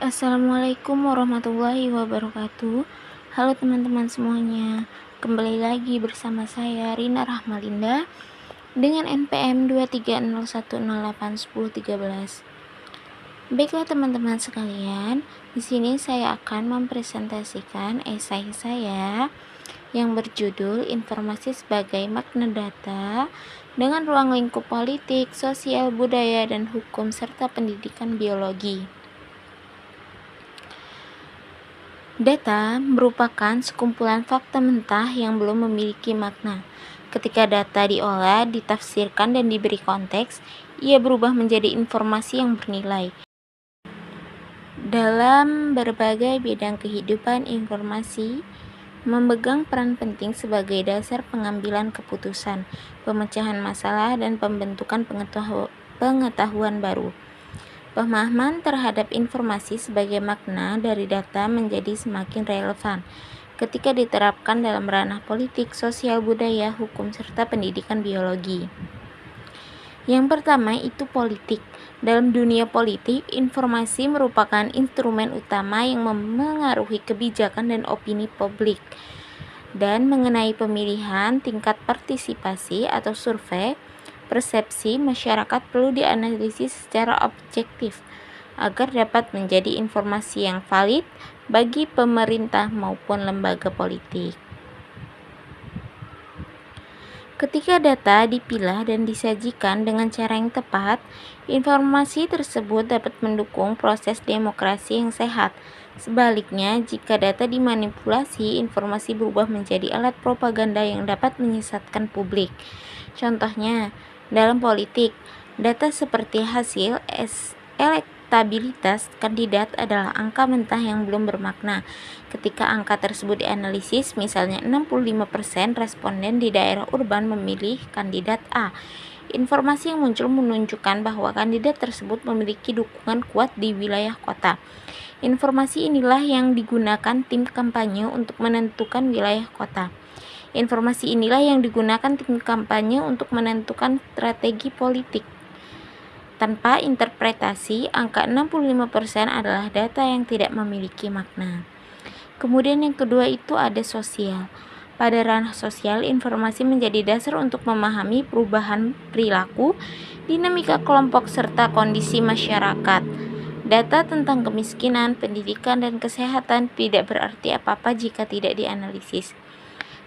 Assalamualaikum warahmatullahi wabarakatuh. Halo teman-teman semuanya, kembali lagi bersama saya Rina Rahmalinda dengan NPM 23010810113. Baiklah teman-teman sekalian, di sini saya akan mempresentasikan esai saya yang berjudul Informasi sebagai Makna Data dengan ruang lingkup politik, sosial, budaya, dan hukum serta pendidikan biologi. Data merupakan sekumpulan fakta mentah yang belum memiliki makna. Ketika data diolah, ditafsirkan, dan diberi konteks, ia berubah menjadi informasi yang bernilai. Dalam berbagai bidang kehidupan, informasi memegang peran penting sebagai dasar pengambilan keputusan, pemecahan masalah, dan pembentukan pengetahuan baru. Pemahaman terhadap informasi sebagai makna dari data menjadi semakin relevan ketika diterapkan dalam ranah politik, sosial, budaya, hukum, serta pendidikan biologi. Yang pertama itu politik. Dalam dunia politik, informasi merupakan instrumen utama yang memengaruhi kebijakan dan opini publik. Dan mengenai pemilihan, tingkat partisipasi atau survei, persepsi masyarakat perlu dianalisis secara objektif agar dapat menjadi informasi yang valid bagi pemerintah maupun lembaga politik. Ketika data dipilah dan disajikan dengan cara yang tepat, informasi tersebut dapat mendukung proses demokrasi yang sehat. Sebaliknya, jika data dimanipulasi, informasi berubah menjadi alat propaganda yang dapat menyesatkan publik. Contohnya, dalam politik, data seperti hasil elektabilitas kandidat adalah angka mentah yang belum bermakna. Ketika angka tersebut dianalisis, misalnya 65% responden di daerah urban memilih kandidat A. Informasi yang muncul menunjukkan bahwa kandidat tersebut memiliki dukungan kuat di wilayah kota. Informasi inilah yang digunakan tim kampanye untuk menentukan wilayah kota. Informasi inilah yang digunakan tim kampanye untuk menentukan strategi politik. Tanpa interpretasi, angka 65% adalah data yang tidak memiliki makna. Kemudian yang kedua itu ada sosial. Pada ranah sosial, informasi menjadi dasar untuk memahami perubahan perilaku, dinamika kelompok, serta kondisi masyarakat. Data tentang kemiskinan, pendidikan, dan kesehatan tidak berarti apa-apa jika tidak dianalisis.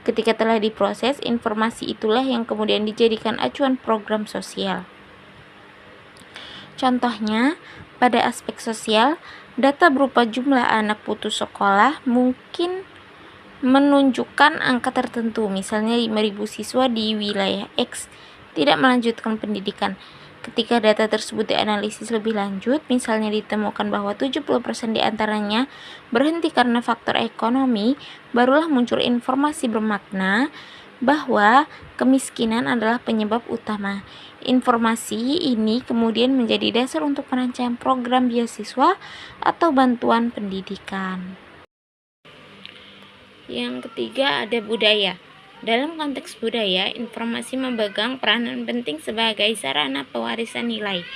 Ketika telah diproses, informasi itulah yang kemudian dijadikan acuan program sosial. Contohnya, pada aspek sosial, data berupa jumlah anak putus sekolah mungkin menunjukkan angka tertentu, misalnya 5.000 siswa di wilayah X tidak melanjutkan pendidikan. Ketika data tersebut dianalisis lebih lanjut, misalnya ditemukan bahwa 70% diantaranya berhenti karena faktor ekonomi, barulah muncul informasi bermakna bahwa kemiskinan adalah penyebab utama. Informasi ini kemudian menjadi dasar untuk merancang program beasiswa atau bantuan pendidikan. Yang ketiga ada budaya. Dalam konteks budaya, informasi memegang peranan penting sebagai sarana pewarisan nilai,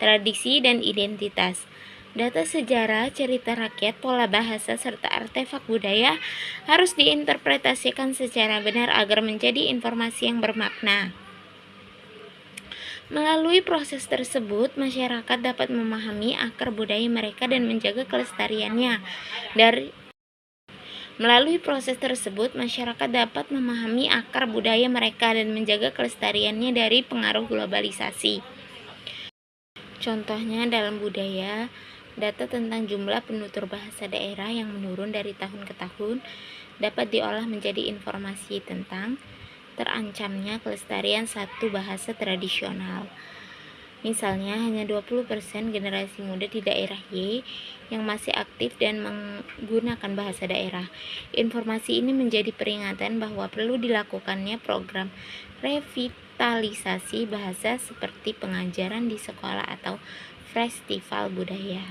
tradisi, dan identitas. Data sejarah, cerita rakyat, pola bahasa, serta artefak budaya harus diinterpretasikan secara benar agar menjadi informasi yang bermakna. Melalui proses tersebut, masyarakat dapat memahami akar budaya mereka dan menjaga kelestariannya. Melalui proses tersebut, masyarakat dapat memahami akar budaya mereka dan menjaga kelestariannya dari pengaruh globalisasi. Contohnya dalam budaya, data tentang jumlah penutur bahasa daerah yang menurun dari tahun ke tahun dapat diolah menjadi informasi tentang terancamnya kelestarian satu bahasa tradisional. Misalnya, hanya 20% generasi muda di daerah Y yang masih aktif dan menggunakan bahasa daerah. Informasi ini menjadi peringatan bahwa perlu dilakukannya program revitalisasi bahasa seperti pengajaran di sekolah atau festival budaya.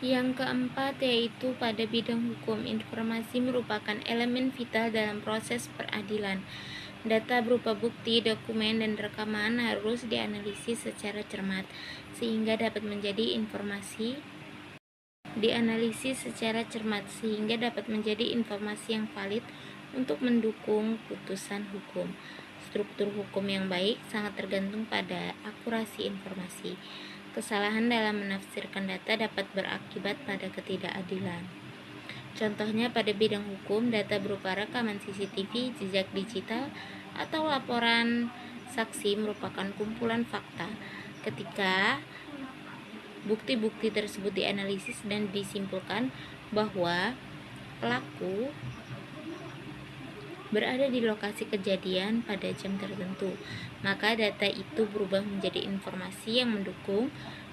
Yang keempat yaitu pada bidang hukum, informasi merupakan elemen vital dalam proses peradilan. Data berupa bukti, dokumen, dan rekaman harus dianalisis secara cermat sehingga dapat menjadi informasi yang valid untuk mendukung putusan hukum. Struktur hukum yang baik sangat tergantung pada akurasi informasi. Kesalahan dalam menafsirkan data dapat berakibat pada ketidakadilan. Contohnya pada bidang hukum, data berupa rekaman CCTV, jejak digital, atau laporan saksi merupakan kumpulan fakta. Ketika bukti-bukti tersebut dianalisis dan disimpulkan bahwa pelaku berada di lokasi kejadian pada jam tertentu, maka data itu berubah menjadi informasi yang mendukung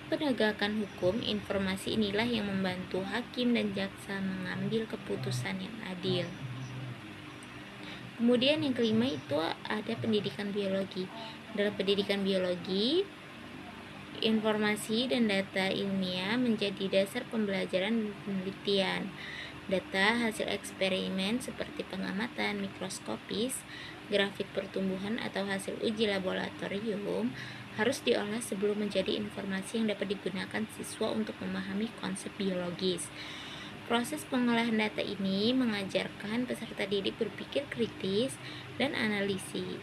penegakan hukum. Informasi inilah yang membantu hakim dan jaksa mengambil keputusan yang adil. Kemudian yang kelima itu ada pendidikan biologi. Dalam pendidikan biologi, informasi dan data ilmiah menjadi dasar pembelajaran dan penelitian. Data hasil eksperimen seperti pengamatan mikroskopis, grafik pertumbuhan, atau hasil uji laboratorium harus diolah sebelum menjadi informasi yang dapat digunakan siswa untuk memahami konsep biologis. Proses pengolahan data ini mengajarkan peserta didik berpikir kritis dan analisis.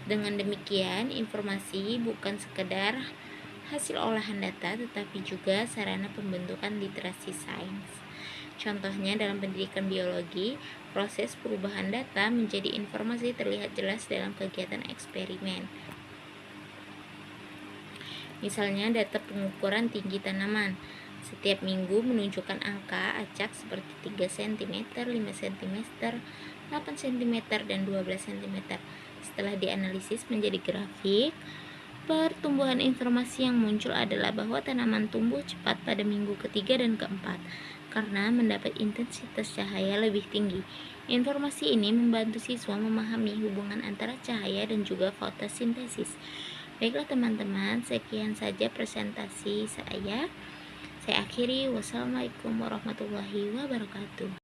Dengan demikian, informasi bukan sekedar hasil olahan data, tetapi juga sarana pembentukan literasi sains. Contohnya dalam pendidikan biologi, proses perubahan data menjadi informasi terlihat jelas dalam kegiatan eksperimen. Misalnya data pengukuran tinggi tanaman. Setiap minggu menunjukkan angka acak seperti 3 cm, 5 cm, 8 cm, dan 12 cm. Setelah dianalisis menjadi grafik, pertumbuhan informasi yang muncul adalah bahwa tanaman tumbuh cepat pada minggu ketiga dan keempat karena mendapat intensitas cahaya lebih tinggi. Informasi ini membantu siswa memahami hubungan antara cahaya dan juga fotosintesis. Baiklah teman-teman, sekian saja presentasi saya. Saya akhiri. Wassalamualaikum warahmatullahi wabarakatuh.